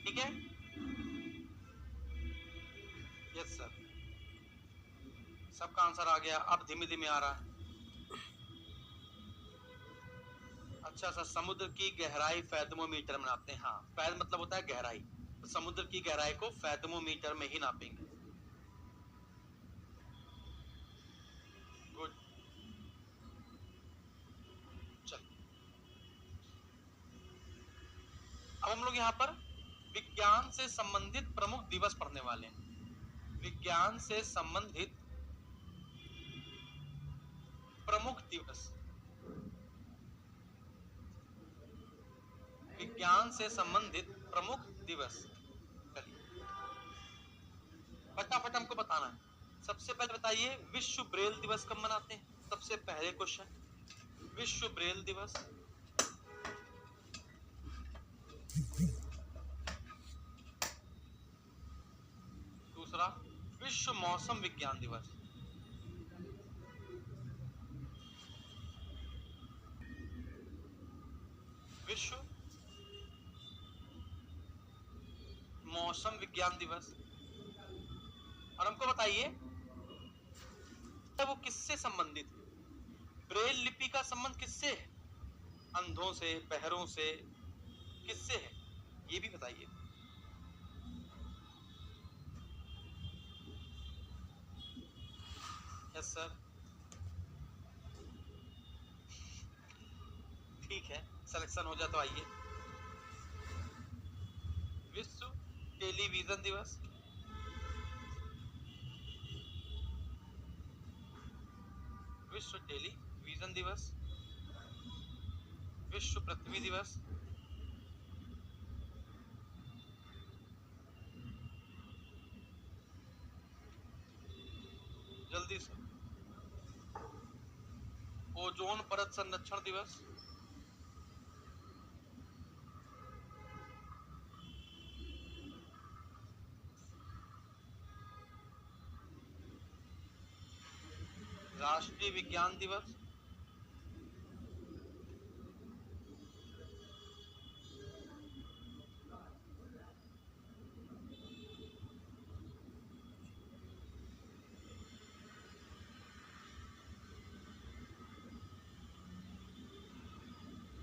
ठीक है, yes sir, सबका आंसर आ गया। अब धीमे धीमे आ रहा है। अच्छा सर, समुद्र की गहराई फैथमोमीटर में नापते हैं। हाँ, फैद मतलब होता है गहराई, तो समुद्र की गहराई को फैथमोमीटर में ही नापेंगे। गुड, चल अब हम लोग यहाँ पर विज्ञान से संबंधित प्रमुख दिवस पढ़ने वाले हैं। विज्ञान से संबंधित प्रमुख दिवस, विज्ञान से संबंधित प्रमुख दिवस। चलिए फटाफट हमको बताना है। सबसे पहले बताइए, विश्व ब्रेल दिवस कब मनाते हैं? सबसे पहले क्वेश्चन, विश्व ब्रेल दिवस। दूसरा, विश्व मौसम विज्ञान दिवस। विश्व मौसम विज्ञान दिवस। और हमको बताइए वो किससे संबंधित है? ब्रेल लिपि का संबंध किससे है? अंधों से, बहरों से, किससे है? ये भी बताइए। यस सर, ठीक है, सिलेक्शन हो जाए तो आइए। विश्व टेलीविजन दिवस। विश्व टेलीविजन दिवस। विश्व पृथ्वी दिवस। जल्दी से। ओजोन परत संरक्षण दिवस। राष्ट्रीय विज्ञान दिवस।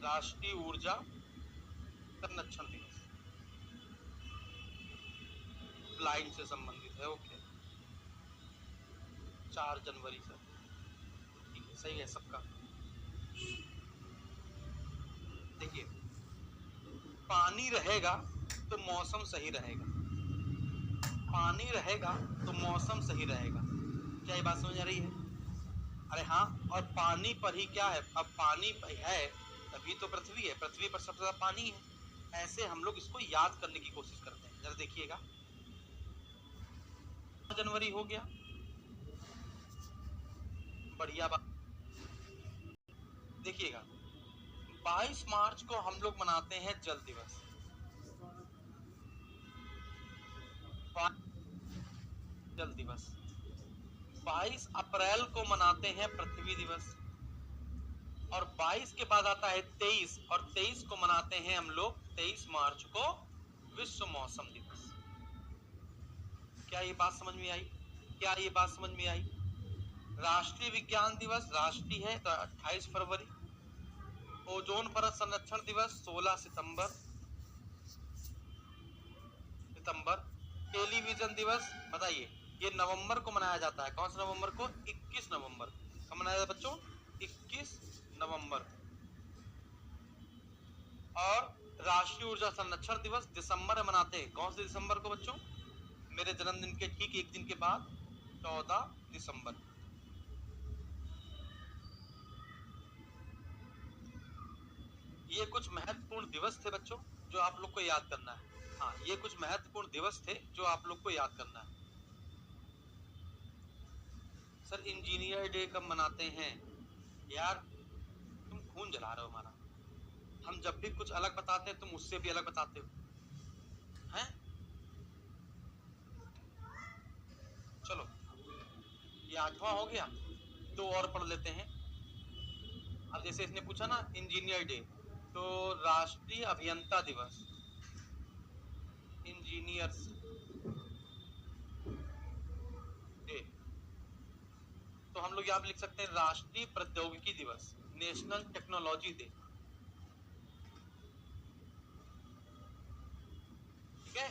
राष्ट्रीय ऊर्जा संरक्षण दिवस, लाइन से संबंधित है। ओके, 4 जनवरी से। ठीक है, सही है सबका। देखिए, पानी रहेगा तो मौसम सही रहेगा, पानी रहेगा तो मौसम सही रहेगा। क्या ये बात समझ आ रही है? अरे हाँ, और पानी पर ही क्या है, अब पानी है तभी तो पृथ्वी है, पृथ्वी पर सबसे ज्यादा पानी है। ऐसे हम लोग इसको याद करने की कोशिश करते हैं। जरा देखिएगा, जनवरी हो गया, बढ़िया बात। देखिएगा, 22 मार्च को हम लोग मनाते हैं जल दिवस। जल दिवस। 22 अप्रैल को मनाते हैं पृथ्वी दिवस। और 22 के बाद आता है 23, और 23 को मनाते हैं हम लोग 23 मार्च को विश्व मौसम दिवस। क्या ये बात समझ में आई? क्या ये बात समझ में आई? राष्ट्रीय विज्ञान दिवस राष्ट्रीय है तो 28 फरवरी। ओजोन परत संरक्षण दिवस 16 सितंबर। टेलीविजन दिवस बताइए, ये नवंबर को मनाया जाता है। कौन से नवंबर को? 21 नवंबर। कब मनाया जाता है बच्चों? 21 नवंबर। और राष्ट्रीय ऊर्जा संरक्षण दिवस दिसंबर में मनाते हैं। कौन से दिसंबर को बच्चों? मेरे जन्मदिन के ठीक एक दिन के बाद, 14 दिसंबर। ये कुछ महत्वपूर्ण दिवस थे बच्चों जो आप लोग को याद करना है। हाँ, ये कुछ महत्वपूर्ण दिवस थे जो आप लोग को याद करना है। सर, इंजीनियर डे कब मनाते हैं? यार, तुम खून जला रहे हो हमारा। हम जब भी कुछ अलग बताते हैं तुम उससे भी अलग बताते हो, हैं? चलो, ये 8वां हो गया, 2 और पढ़ लेते हैं। अब जैसे इसने पूछा ना इंजीनियर डे, तो राष्ट्रीय अभियंता दिवस। Engineers day. तो हम लोग यहाँ पे लिख सकते हैं राष्ट्रीय प्रौद्योगिकी दिवस, नेशनल टेक्नोलॉजी डे। ठीक है,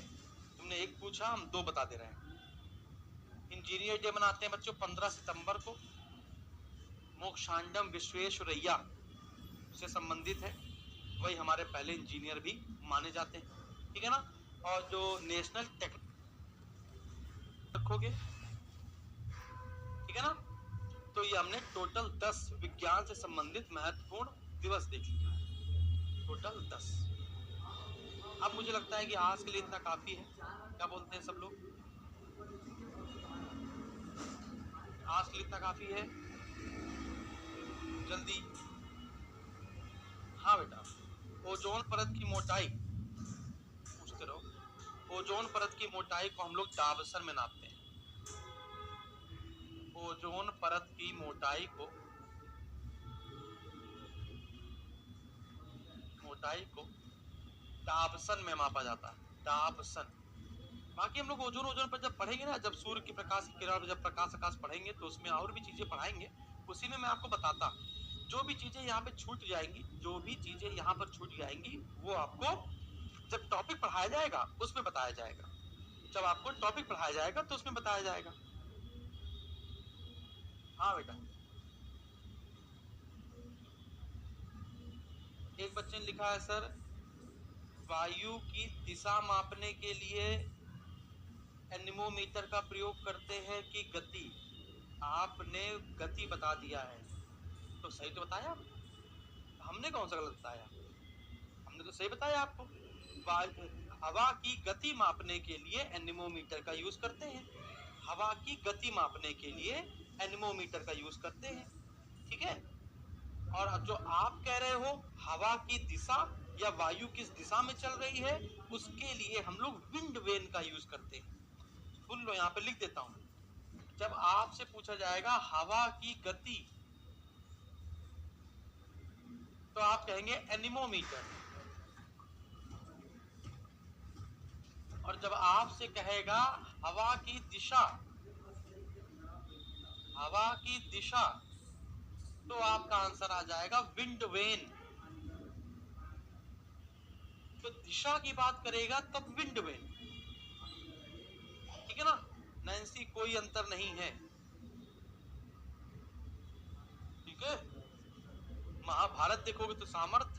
तुमने एक पूछा, हम दो बता दे रहे हैं। इंजीनियर डे मनाते हैं बच्चों 15 सितंबर को, मोक्षांडम विश्वेश्वरैया से संबंधित है, वही हमारे पहले इंजीनियर भी माने जाते हैं। ठीक है ना। और जो नेशनल टेक रखोगे, ठीक है ना। तो ये हमने टोटल 10 विज्ञान से संबंधित महत्वपूर्ण दिवस देख लिया, टोटल 10। अब मुझे लगता है कि आज के लिए इतना काफी है। क्या बोलते हैं सब लोग? आज के लिए इतना काफी है। जल्दी। हाँ बेटा, ओजोन परत की मोटाई पूछते रहो। ओजोन परत की मोटाई को हम लोग डावसन में नापते हैं। ओजोन परत की मोटाई को डावसन में मापा जाता है, डावसन। बाकी हम लोग ओजोन पर जब पढ़ेंगे ना, जब सूर्य की प्रकाश की किरण, जब प्रकाश आकाश पढ़ेंगे तो उसमें और भी चीजें पढ़ाएंगे, उसी में मैं आपको बताता। जो भी चीजें यहाँ पे छूट जाएंगी, जो भी चीजें यहाँ पर छूट जाएंगी, वो आपको जब टॉपिक पढ़ाया जाएगा उसमें बताया जाएगा। जब आपको टॉपिक पढ़ाया जाएगा तो उसमें बताया जाएगा। हाँ बेटा। एक बच्चे ने लिखा है सर, वायु की दिशा मापने के लिए एनीमोमीटर का प्रयोग करते हैं कि गति? आपने गति बता दिया है, तो सही तो बताया। हमने कौन सा गलत बताया? हमने तो सही बताया आपको। हवा की गति मापने के लिए एनीमोमीटर का यूज करते हैं। हवा की गति मापने के लिए एनीमोमीटर का यूज करते हैं। ठीक है। और जो आप कह रहे हो हवा की दिशा या वायु किस दिशा में चल रही है, उसके लिए हम लोग विंड वेन का यूज करते हैं। सुन लो, यहाँ पे लिख देता हूं। जब आपसे पूछा जाएगा हवा की गति, तो आप कहेंगे एनीमोमीटर। और जब आपसे कहेगा हवा की दिशा, हवा की दिशा, तो आपका आंसर आ जाएगा विंड वेन। तो दिशा की बात करेगा तब विंड वेन। ठीक है ना नैन्सी, कोई अंतर नहीं है। ठीक है। महाभारत देखोगे तो सामर्थ्य,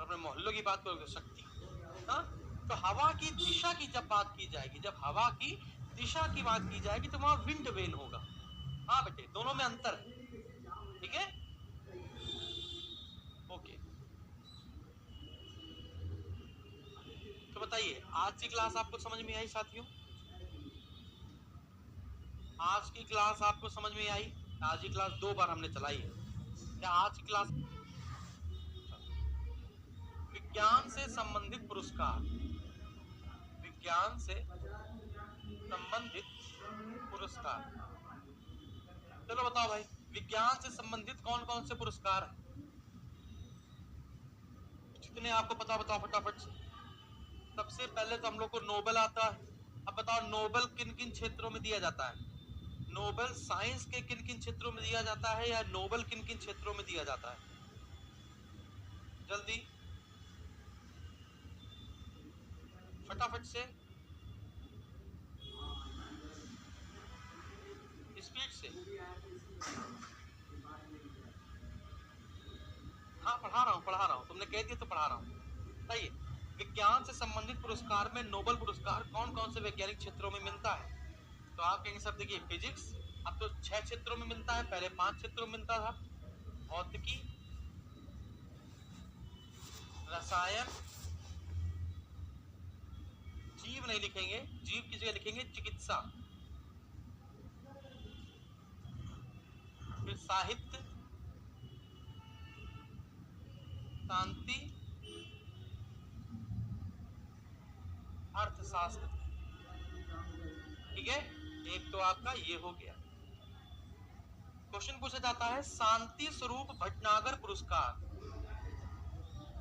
अपने मोहल्लों की बात करोगे तो शक्ति। हाँ, तो हवा की दिशा की जब बात की जाएगी, जब हवा की दिशा की बात की जाएगी तो वहां विंड वेन होगा। हाँ बेटे, दोनों में अंतर है। ठीक है, ओके। तो बताइए, आज की क्लास आपको समझ में आई साथियों? आज की क्लास आपको समझ में आई? आज की क्लास 2 बार हमने चलाई है। क्या आज की क्लास विज्ञान से संबंधित पुरस्कार, विज्ञान से संबंधित पुरस्कार, चलो बताओ भाई, विज्ञान से संबंधित कौन कौन से पुरस्कार हैं? जितने आपको पता बताओ फटाफट से। सबसे पहले तो हम लोग को नोबेल आता है। अब बताओ नोबेल किन किन क्षेत्रों में दिया जाता है? नोबेल साइंस के किन किन क्षेत्रों में दिया जाता है, या नोबेल किन किन क्षेत्रों में दिया जाता है? जल्दी फटाफट से, स्पीड से। हाँ पढ़ा रहा हूँ, तुमने कह दिया तो पढ़ा रहा हूँ। बताइए, विज्ञान से संबंधित पुरस्कार में नोबेल पुरस्कार कौन कौन से वैज्ञानिक क्षेत्रों में मिलता है? तो आप कहेंगे सर देखिए, फिजिक्स अब तो 6 क्षेत्रों में मिलता है, पहले 5 क्षेत्रों में मिलता था। भौतिकी, रसायन, जीव नहीं लिखेंगे, जीव की जगह लिखेंगे चिकित्सा, फिर साहित्य, शांति, अर्थशास्त्र। ठीक है, एक तो आपका ये हो गया। क्वेश्चन पूछा जाता है शांति स्वरूप भटनागर पुरस्कार,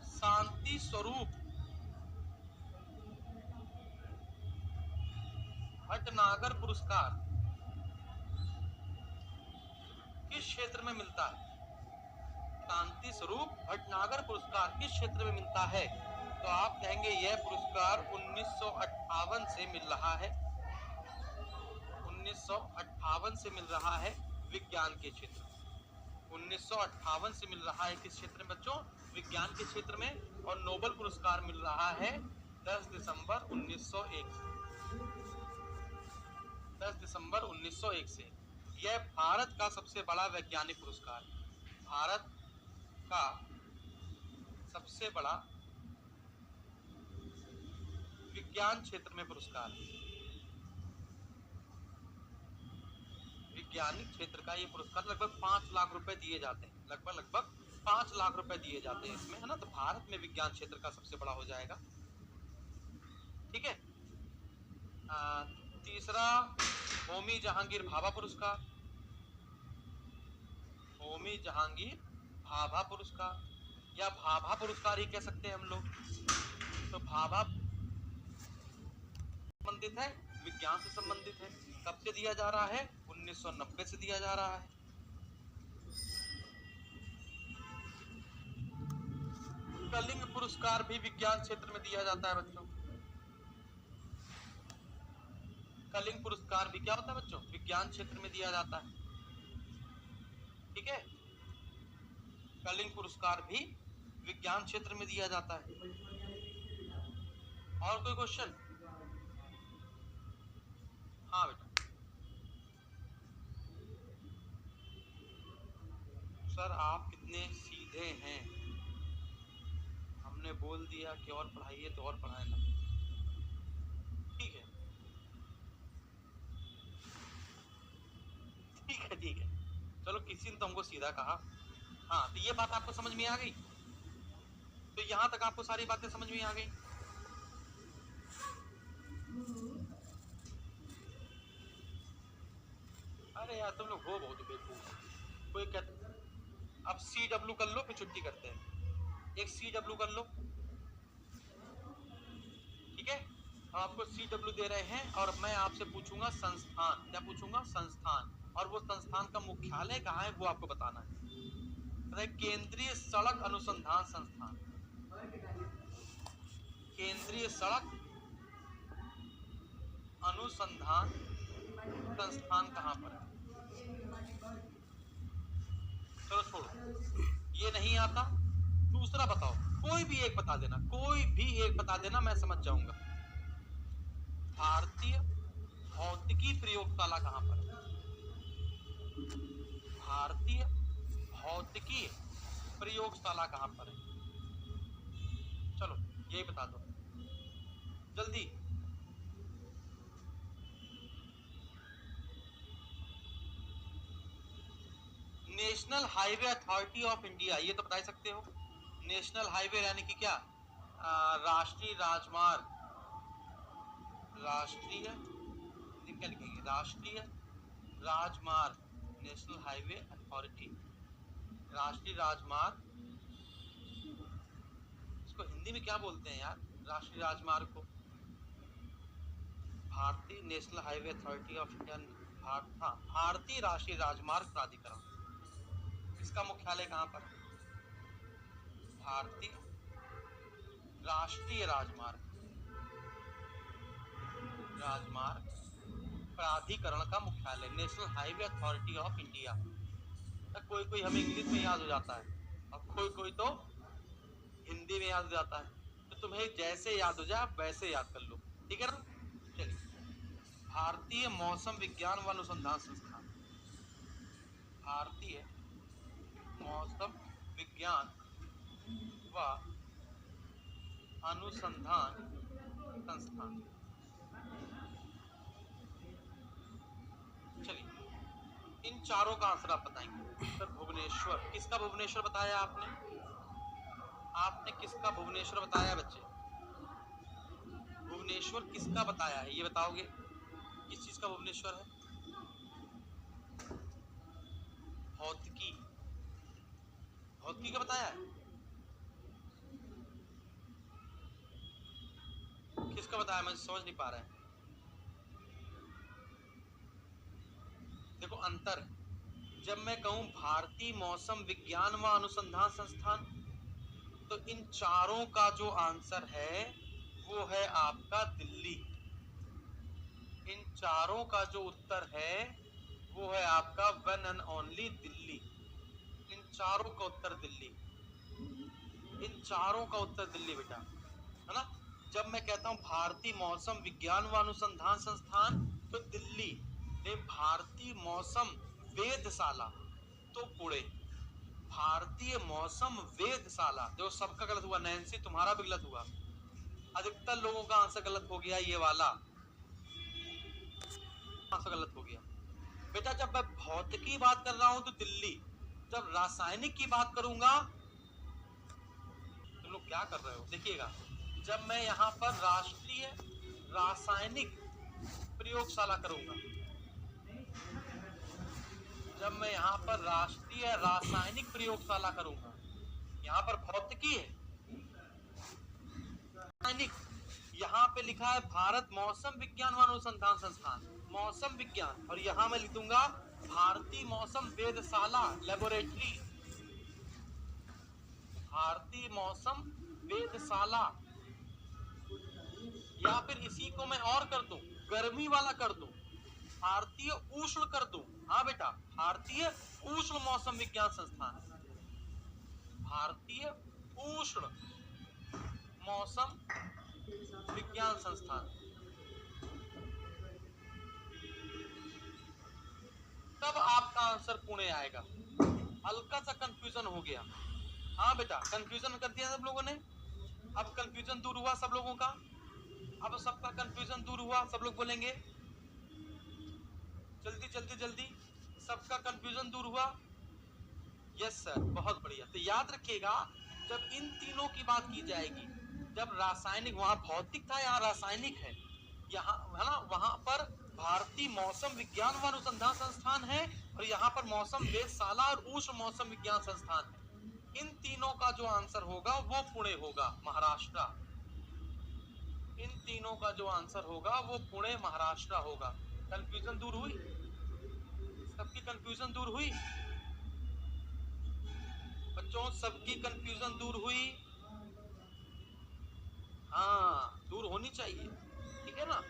शांति स्वरूप भटनागर पुरस्कार किस क्षेत्र में मिलता है? शांति स्वरूप भटनागर पुरस्कार किस क्षेत्र में मिलता है? तो आप कहेंगे यह पुरस्कार 1958 से मिल रहा है, 1958 से मिल रहा है विज्ञान के क्षेत्र में। 1958 से मिल रहा है किस क्षेत्र में बच्चों? विज्ञान के क्षेत्र में। और नोबेल पुरस्कार मिल रहा है 10 दिसंबर 1901 से। 10 दिसंबर 1901 से। यह भारत का सबसे बड़ा वैज्ञानिक पुरस्कार है, भारत का सबसे बड़ा विज्ञान क्षेत्र में पुरस्कार है। वैज्ञानिक क्षेत्र का ये पुरस्कार लगभग 5 लाख रुपए दिए जाते हैं, लगभग 5 लाख रुपए दिए जाते हैं इसमें, है ना। तो भारत में विज्ञान क्षेत्र का सबसे बड़ा हो जाएगा, ठीक है। तीसरा होमी जहांगीर भाभा पुरस्कार, होमी जहांगीर भाभा पुरस्कार या भाभा पुरस्कार ही कह सकते हैं हम लोग। तो भाभा संबंधित है, विज्ञान से संबंधित है। कब से दिया जा रहा है? 1990 से दिया जा रहा है। कलिंग पुरस्कार भी विज्ञान क्षेत्र में दिया जाता है बच्चों। कलिंग पुरस्कार भी क्या होता है बच्चों? विज्ञान क्षेत्र में दिया जाता है, ठीक है। कलिंग पुरस्कार भी विज्ञान क्षेत्र में दिया जाता है। और कोई क्वेश्चन? हाँ बेटा। सर आप कितने सीधे हैं, हमने बोल दिया कि और पढ़ाइए तो और पढ़ाए ना, ठीक है ठीक है ठीक है। चलो किसी ने तो हमको सीधा कहा। हाँ तो ये बात आपको समझ में आ गई? तो यहाँ तक आपको सारी बातें समझ में आ गई? अरे यार तुम लोग हो बहुत बेवकूफ। कोई कहता अब CW कर लो फिर छुट्टी करते हैं। एक CW कर लो, ठीक है। हम आपको CW दे रहे हैं और मैं आपसे पूछूंगा संस्थान। क्या पूछूंगा? संस्थान। और वो संस्थान का मुख्यालय कहाँ है वो आपको बताना है। केंद्रीय सड़क अनुसंधान संस्थान, केंद्रीय सड़क अनुसंधान संस्थान कहाँ पर है? चलो छोड़ो, ये नहीं आता। दूसरा बताओ, कोई भी एक बता देना, कोई भी एक बता देना, मैं समझ जाऊंगा। भारतीय भौतिकी प्रयोगशाला कहाँ पर है? भारतीय भौतिकी प्रयोगशाला कहाँ पर है? चलो यही बता दो जल्दी। National highway authority of India, ये तो बता सकते हो। नेशनल हाईवे यानी कि क्या? राष्ट्रीय राजमार्ग, राष्ट्रीय क्या लिखेंगे? राष्ट्रीय राजमार्ग, नेशनल हाईवे अथॉरिटी, राष्ट्रीय राजमार्ग। इसको हिंदी में क्या बोलते हैं यार, राष्ट्रीय राजमार्ग को? भारतीय national highway authority of India, भारतीय राष्ट्रीय राजमार्ग प्राधिकरण। इसका मुख्यालय कहाँ पर? भारतीय राष्ट्रीय राजमार्ग प्राधिकरण का मुख्यालय, national highway authority of India. कोई कोई हमें इंग्लिश में याद हो जाता है और कोई कोई तो हिंदी में याद हो जाता है। तो तुम्हें जैसे याद हो जाए वैसे याद कर लो, ठीक है ना। चलिए, भारतीय मौसम विज्ञान व अनुसंधान संस्थान, भारतीय मौसम विज्ञान व अनुसंधान संस्थान। चलिए इन चारों का आंसर आप बताएंगे। सर भुवनेश्वर, किसका भुवनेश्वर बताया आपने? आपने किसका भुवनेश्वर बताया बच्चे? भुवनेश्वर किसका बताया है ये बताओगे? किस चीज का भुवनेश्वर है? भौतिकी, भौतिकी का बताया है। किसका बताया? मैं समझ नहीं पा रहा है। देखो अंतर है। जब मैं कहूं भारतीय मौसम विज्ञान व अनुसंधान संस्थान, तो इन चारों का जो आंसर है वो है आपका दिल्ली। इन चारों का जो उत्तर है वो है आपका वन एंड ओनली दिल्ली। इन चारों का उत्तर दिल्ली, इन चारों का उत्तर दिल्ली बेटा, है ना। जब मैं कहता हूं भारतीय मौसम विज्ञान व अनुसंधान संस्थान तो दिल्ली, भारतीय मौसम वेधशाला तो पुणे। भारतीय मौसम वेधशाला, जो सबका गलत हुआ, नैन्सी तुम्हारा भी गलत हुआ, अधिकतर लोगों का आंसर गलत हो गया, ये वाला आंसर गलत हो गया बेटा। जब मैं भौतिकी की बात कर रहा हूं तो दिल्ली, जब रासायनिक की बात करूंगा, तुम लोग क्या कर रहे हो देखिएगा, जब मैं यहाँ पर राष्ट्रीय रासायनिक प्रयोगशाला करूंगा, जब मैं यहाँ पर राष्ट्रीय रासायनिक प्रयोगशाला करूंगा, यहाँ पर भौतिकी है, रासायनिक, यहाँ पे लिखा है भारत मौसम विज्ञान व अनुसंधान संस्थान, मौसम विज्ञान, और यहाँ मैं लिख दूंगा भारतीय मौसम वेधशाला लेबोरेटरी, भारतीय मौसम वेधशाला। या फिर इसी को मैं और कर दूं, गर्मी वाला कर दूं, भारतीय उष्ण कर दूं। हाँ बेटा, भारतीय उष्ण मौसम विज्ञान संस्थान, भारतीय उष्ण मौसम विज्ञान संस्थान। तब आपका आंसर पुणे आएगा। हल्का सा कंफ्यूजन हो गया, हाँ बेटा कंफ्यूजन कर दिया सब लोगों ने। अब कंफ्यूजन दूर हुआ सब लोगों का, अब सबका कंफ्यूजन दूर हुआ, सब लोग बोलेंगे जल्दी जल्दी जल्दी, सबका कंफ्यूजन दूर हुआ। यस सर, बहुत बढ़िया। तो याद रखिएगा, जब इन तीनों की बात की जाएगी, जब रासायनिक, वहां भौतिक था, यहाँ रासायनिक है, यहाँ है ना, वहां पर भारतीय मौसम विज्ञान व अनुसंधान संस्थान है, और यहाँ पर मौसम वेधशाला और उष्ण मौसम विज्ञान संस्थान है। इन तीनों का जो आंसर होगा वो पुणे होगा, महाराष्ट्र। इन तीनों का जो आंसर होगा वो पुणे महाराष्ट्र होगा। कंफ्यूजन दूर हुई, सबकी कंफ्यूजन दूर हुई बच्चों, सबकी कंफ्यूजन दूर हुई। हाँ, दूर होनी चाहिए, ठीक है ना।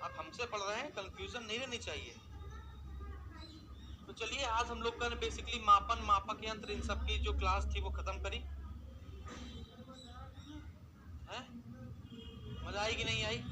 आप हमसे पढ़ रहे हैं, कंफ्यूजन नहीं रहनी चाहिए। तो चलिए, आज हम लोग का बेसिकली मापन, मापक यंत्र, इन सब की जो क्लास थी वो खत्म करी है। मजा आई कि नहीं आई?